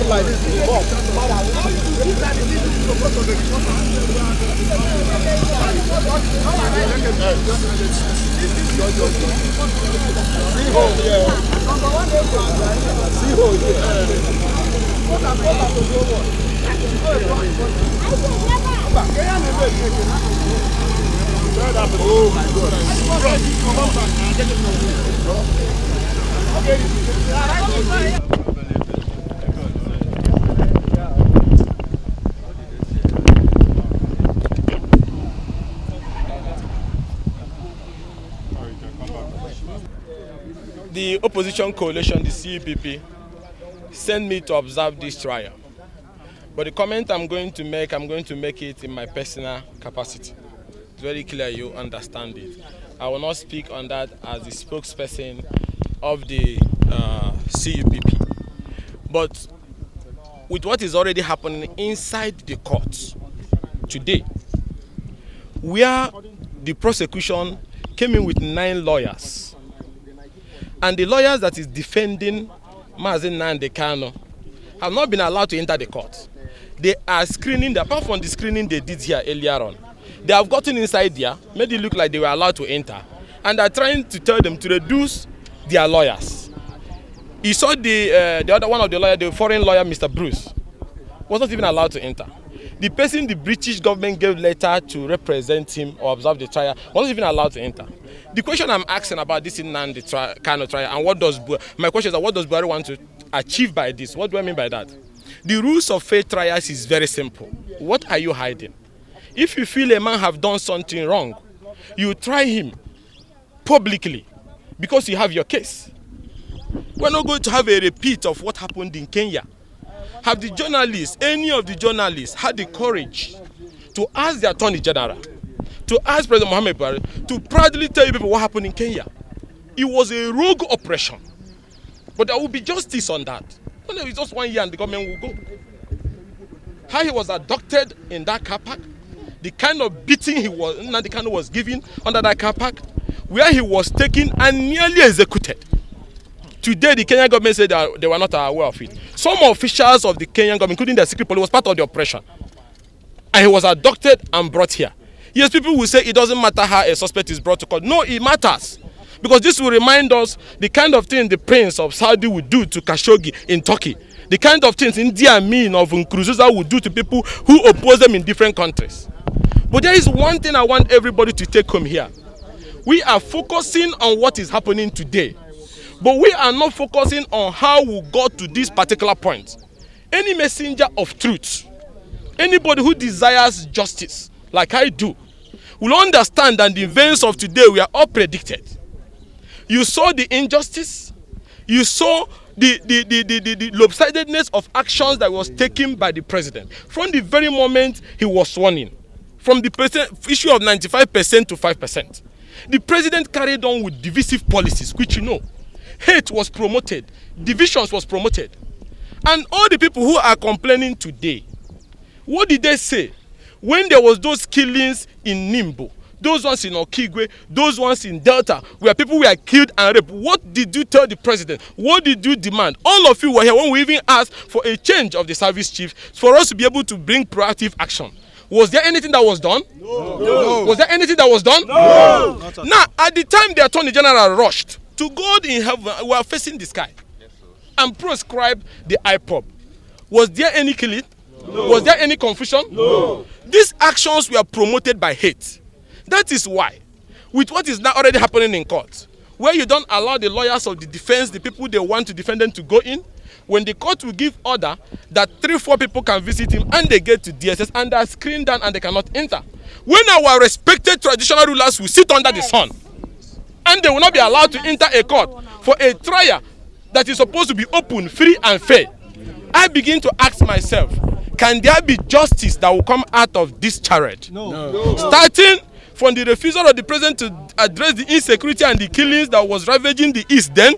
like this before. Oh my God. The opposition coalition, the CEPP, sent me to observe this trial. But the comment I'm going to make it in my personal capacity. It's very clear you understand it. I will not speak on that as the spokesperson of the CEPP. But with what is already happening inside the courts today, where the prosecution came in with 9 lawyers, and the lawyers that is defending Nnamdi Kanu have not been allowed to enter the court. They are screening, apart from the screening they did here earlier on. They have gotten inside there, made it look like they were allowed to enter, and are trying to tell them to reduce their lawyers. You saw the other one of the lawyers, the foreign lawyer, Mr. Bruce, was not even allowed to enter. The person the British government gave letter to represent him or observe the trial was not even allowed to enter. The question I'm asking about this Nnamdi Kanu trial, and what does my question is, what does Buhari want to achieve by this? What do I mean by that? The rules of fair trials is very simple. What are you hiding? If you feel a man have done something wrong, you try him publicly because you have your case. We're not going to have a repeat of what happened in Kenya. Have the journalists, any of the journalists, had the courage to ask the Attorney General, to ask President Muhammad Buhari, to proudly tell you people what happened in Kenya? It was a rogue operation. But there will be justice on that. Well, it's just 1 year and the government will go. How he was abducted in that car park, the kind of beating Nnamdi Kanu was given under that car park, where he was taken and nearly executed. Today, the Kenyan government said that they were not aware of it. Some officials of the Kenyan government, including the secret police, was part of the operation. And he was abducted and brought here. Yes, people will say it doesn't matter how a suspect is brought to court. No, it matters. Because this will remind us the kind of thing the prince of Saudi would do to Khashoggi in Turkey. The kind of things India Amin of Nkurunziza would do to people who oppose them in different countries. But there is one thing I want everybody to take home here. We are focusing on what is happening today. But we are not focusing on how we got to this particular point. Any messenger of truth, anybody who desires justice, like I do, will understand that the events of today were all predicted. You saw the injustice, you saw the lopsidedness of actions that was taken by the president from the very moment he was sworn in. From the issue of 95% to 5%. The president carried on with divisive policies, which you know. Hate was promoted, divisions was promoted. And all the people who are complaining today, what did they say? When there was those killings in Nimbo, those ones in Okigwe, those ones in Delta, where people were killed and raped, what did you tell the president? What did you demand? All of you were here when we even asked for a change of the service chief for us to be able to bring proactive action. Was there anything that was done? No. No. Was there anything that was done? No. Now, at the time the Attorney General rushed to God in heaven, we are facing the sky, and proscribed the IPOB. Was there any killing? No. Was there any confusion? No. These actions were promoted by hate. That is why, with what is now already happening in court, where you don't allow the lawyers of the defense, the people they want to defend them, to go in, when the court will give order that 3-4 people can visit him and they get to DSS and they are screened down and they cannot enter. When our respected traditional rulers will sit under the sun and they will not be allowed to enter a court for a trial that is supposed to be open, free and fair, I begin to ask myself, can there be justice that will come out of this charade? No. Starting from the refusal of the president to address the insecurity and the killings that was ravaging the East then,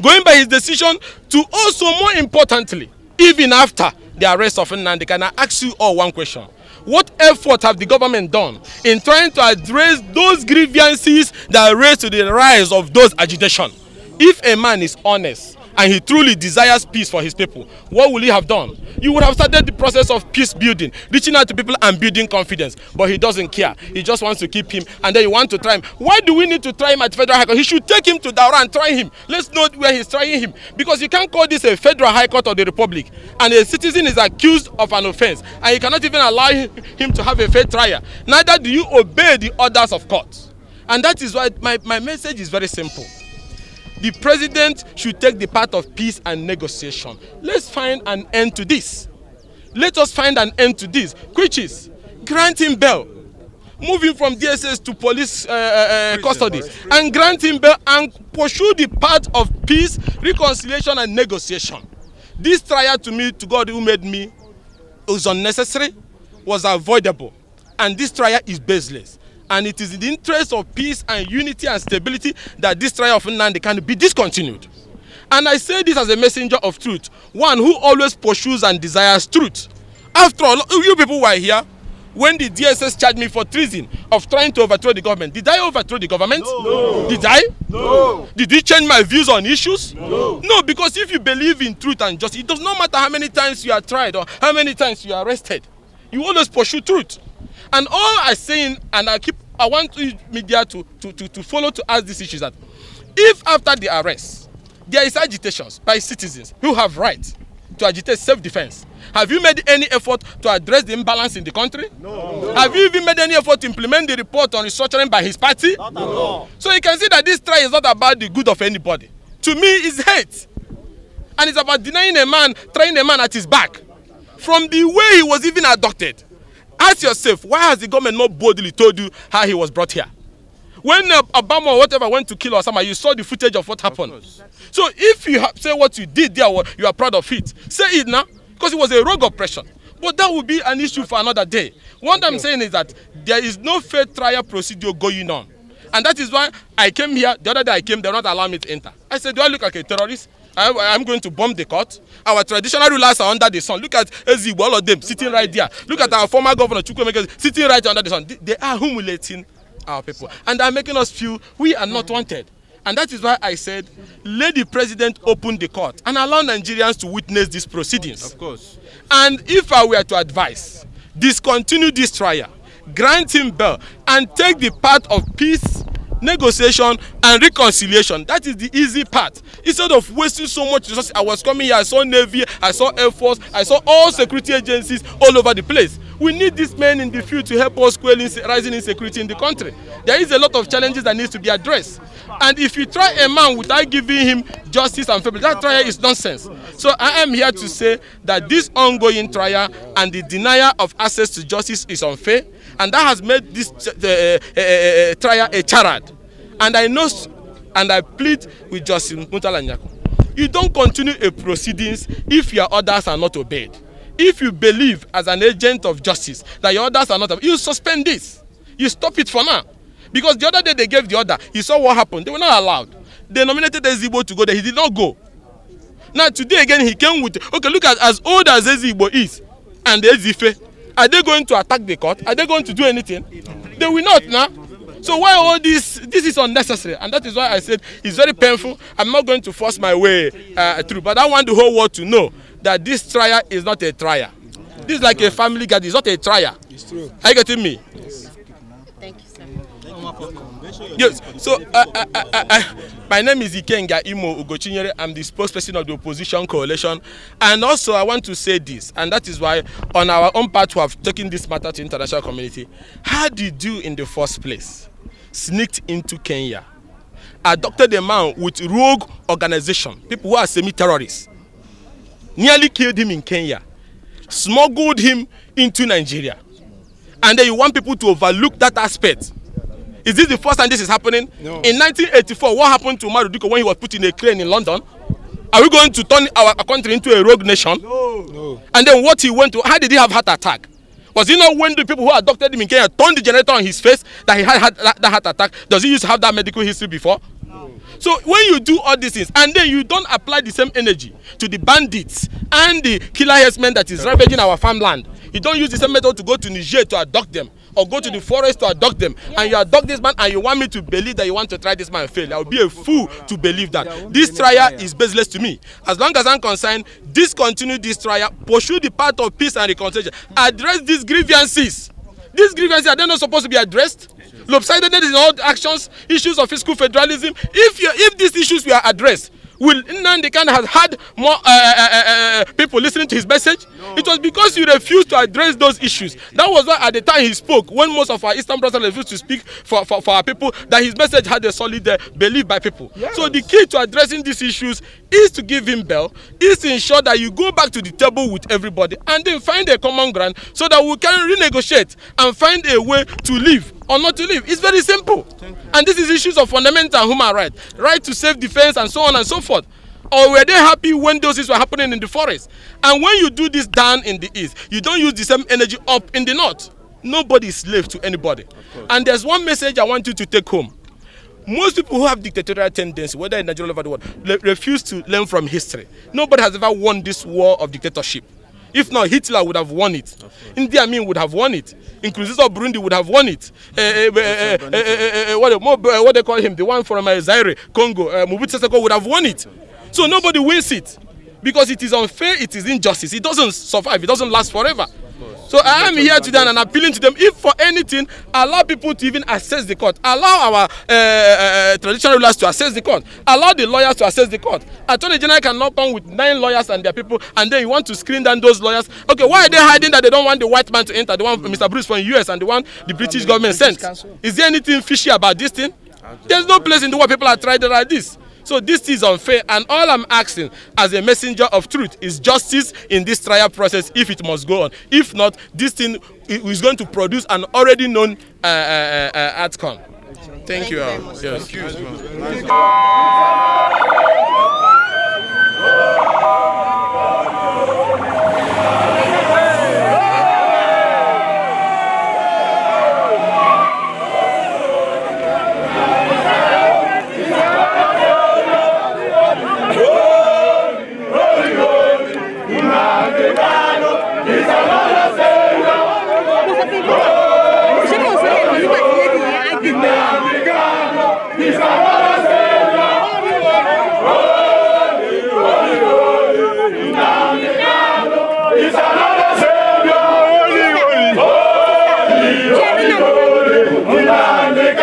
going by his decision to also, more importantly, even after the arrest of Nnamdi, can I ask you all one question? What effort have the government done in trying to address those grievances that raised to the rise of those agitation? If a man is honest and he truly desires peace for his people, what will he have done? You would have started the process of peace building, reaching out to people and building confidence. But he doesn't care. He just wants to keep him, and then you want to try him. Why do we need to try him at Federal High Court? He should take him to Daura and try him. Let's know where he's trying him. Because you can't call this a Federal High Court of the Republic, and a citizen is accused of an offense, and you cannot even allow him to have a fair trial. Neither do you obey the orders of court. And that is why my message is very simple. The president should take the path of peace and negotiation. Let's find an end to this. Let us find an end to this, which is grant him bail, moving from DSS to police custody, and grant him bail and pursue the path of peace, reconciliation, and negotiation. This trial, to me, to God who made me, was unnecessary, was avoidable, and this trial is baseless. And it is in the interest of peace and unity and stability that this trial of Nnamdi can be discontinued. And I say this as a messenger of truth, one who always pursues and desires truth. After all, you people were here when the DSS charged me for treason of trying to overthrow the government. Did I overthrow the government? No. Did I? No. Did it change my views on issues? No. No, because if you believe in truth and justice, it does not matter how many times you are tried or how many times you are arrested. You always pursue truth. And all I'm saying, and I want media to follow to ask this issue, is that if after the arrest, there is agitations by citizens who have right to agitate self-defense, have you made any effort to address the imbalance in the country? No. Have you even made any effort to implement the report on restructuring by his party? Not at all. So you can see that this trial is not about the good of anybody. To me, it's hate. And it's about denying a man, trying a man at his back. From the way he was even abducted. Ask yourself, why has the government not boldly told you how he was brought here? When Obama or whatever went to kill Osama, you saw the footage of what happened. So if you say what you did there, you are proud of it, say it now, because it was a rogue oppression. But that will be an issue for another day. What I'm saying is that there is no fair trial procedure going on. And that is why I came here. The other day I came, they will not allow me to enter. I said, do I look like a terrorist? I'm going to bomb the court. Our traditional rulers are under the sun. Look at Igbo, all of them sitting right there. Look at our former governor, Chukwemeka, sitting right under the sun. They are humiliating our people. And they are making us feel we are not wanted. And that is why I said, let the president open the court and allow Nigerians to witness these proceedings. Of course. And if I were to advise, discontinue this trial, grant him bail, and take the path of peace, negotiation, and reconciliation. That is the easy part. Instead of wasting so much resources, I was coming here, I saw Navy, I saw Air Force, I saw all security agencies all over the place. We need these men in the field to help us quell rising insecurity in the country. There is a lot of challenges that needs to be addressed. And if you try a man without giving him justice and fairness, that trial is nonsense. So I am here to say that this ongoing trial and the denial of access to justice is unfair, and that has made this trial a charade. And I know, and I plead with Justice Murtala Nyako, you don't continue a proceedings if your orders are not obeyed. If you believe as an agent of justice that your orders are not obeyed, you suspend this. You stop it for now. Because the other day they gave the order, you saw what happened. They were not allowed. They nominated Ezigbo to go there. He did not go. Now today again he came with, okay, look at as old as Ezigbo is and Ezife. Are they going to attack the court? Are they going to do anything? They will not now. So why all this? This is unnecessary, and that is why I said it's very painful. I'm not going to force my way through, but I want the whole world to know that this trial is not a trial. This is like a family gathering. It's not a trial. It's true. Are you getting me? Yes. Thank you, sir. Yes. So my name is Ikenga Ugochinyere. I'm the spokesperson of the opposition coalition, and also I want to say this, and that is why on our own part we have taken this matter to international community. How did you in the first place sneaked into Kenya, adopted a man with rogue organization, people who are semi-terrorists, nearly killed him in Kenya, smuggled him into Nigeria, and then you want people to overlook that aspect? Is this the first time this is happening? No. In 1984, what happened to Maruduko when he was put in a crane in London? Are we going to turn our country into a rogue nation? No. No. And then what he went to, how did he have heart attack? Was he not when the people who adopted him in Kenya turned the generator on his face that he had that heart attack? Does he used to have that medical history before? No. So when you do all these things and then you don't apply the same energy to the bandits and the killer herdsmen that is ravaging our farmland, you don't use the same method to go to Niger to abduct them. or go to the forest to abduct them, and you abduct this man and you want me to believe that you want to try this man and fail. I will be a fool to believe that. This trial is baseless to me. As long as I'm concerned, discontinue this trial, pursue the path of peace and reconciliation, address these grievances. These grievances are they not supposed to be addressed? Lopsidedness in all actions, issues of fiscal federalism. If these issues were addressed, will Nnamdi have had more people listening to his message? No. It was because you refused to address those issues. That was why at the time he spoke, when most of our Eastern brothers refused to speak for our people, that his message had a solid belief by people. Yes. So the key to addressing these issues is to give him bail, is to ensure that you go back to the table with everybody and then find a common ground so that we can renegotiate and find a way to live or not to live. It's very simple. And this is issues of fundamental human rights, right to self-defense and so on and so forth. Or were they happy when those things were happening in the forest? And when you do this down in the east, you don't use the same energy up in the north. Nobody is slave to anybody. And there's one message I want you to take home. Most people who have dictatorial tendency, whether in Nigeria or over the world, refuse to learn from history. Nobody has ever won this war of dictatorship. If not, Hitler would have won it. Idi Amin would have won it. Nkurunziza of Burundi would have won it. What they call him, the one from Zaire, Congo, Mobutu Sese Seko would have won it. So nobody wins it because it is unfair, it is injustice. It doesn't survive, it doesn't last forever. So I am here today and I'm appealing to them, if for anything, allow people to even access the court. Allow our traditional rulers to access the court. Allow the lawyers to access the court. Attorney General cannot come with 9 lawyers and their people, and then you want to screen down those lawyers. Okay, why are they hiding that they don't want the white man to enter? The one Mr. Bruce from the US and the one the British government sent. Is there anything fishy about this thing? There's no place in the world people are trying to like this. So this is unfair, and all I'm asking as a messenger of truth is justice in this trial process if it must go on. If not, this thing is going to produce an already known outcome. Thank you all. Yes. Thank you. Nnamdi